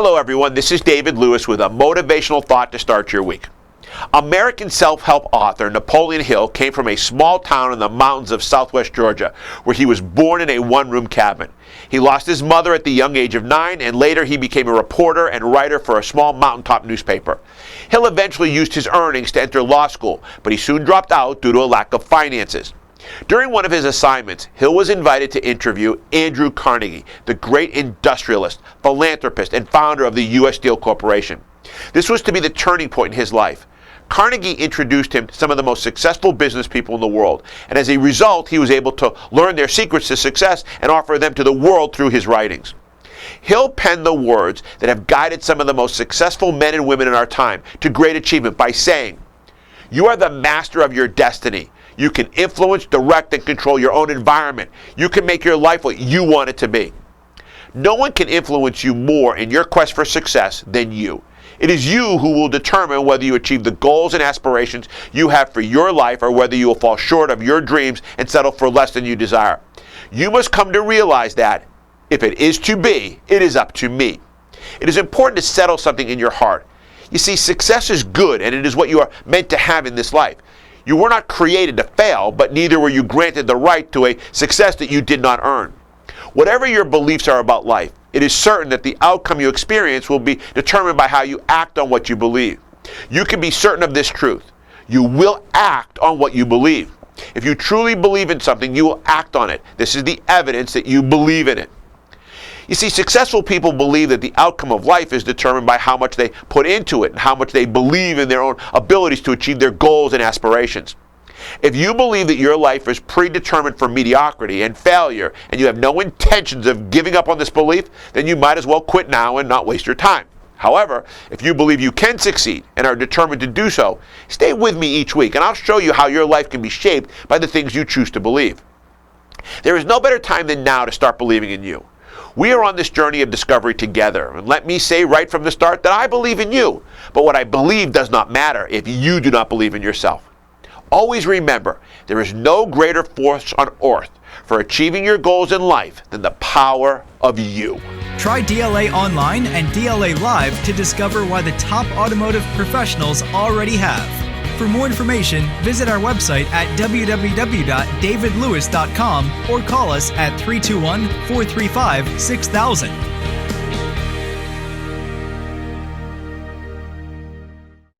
Hello everyone, this is David Lewis with a motivational thought to start your week. American self-help author Napoleon Hill came from a small town in the mountains of southwest Georgia, where he was born in a one-room cabin. He lost his mother at the young age of 9, and later he became a reporter and writer for a small mountaintop newspaper. Hill eventually used his earnings to enter law school, but he soon dropped out due to a lack of finances. During one of his assignments, Hill was invited to interview Andrew Carnegie, the great industrialist, philanthropist, and founder of the U.S. Steel Corporation. This was to be the turning point in his life. Carnegie introduced him to some of the most successful business people in the world, and as a result, he was able to learn their secrets to success and offer them to the world through his writings. Hill penned the words that have guided some of the most successful men and women in our time to great achievement by saying, "You are the master of your destiny. You can influence, direct, and control your own environment. You can make your life what you want it to be." No one can influence you more in your quest for success than you. It is you who will determine whether you achieve the goals and aspirations you have for your life or whether you will fall short of your dreams and settle for less than you desire. You must come to realize that, if it is to be, it is up to me. It is important to settle something in your heart. You see, success is good, and it is what you are meant to have in this life. You were not created to fail, but neither were you granted the right to a success that you did not earn. Whatever your beliefs are about life, it is certain that the outcome you experience will be determined by how you act on what you believe. You can be certain of this truth. You will act on what you believe. If you truly believe in something, you will act on it. This is the evidence that you believe in it. You see, successful people believe that the outcome of life is determined by how much they put into it and how much they believe in their own abilities to achieve their goals and aspirations. If you believe that your life is predetermined for mediocrity and failure, and you have no intentions of giving up on this belief, then you might as well quit now and not waste your time. However, if you believe you can succeed and are determined to do so, stay with me each week and I'll show you how your life can be shaped by the things you choose to believe. There is no better time than now to start believing in you. We are on this journey of discovery together, and let me say right from the start that I believe in you, but what I believe does not matter if you do not believe in yourself. Always remember, there is no greater force on earth for achieving your goals in life than the power of you. Try DLA Online and DLA Live to discover why the top automotive professionals already have. For more information, visit our website at www.davidlewis.com or call us at 321-435-6000.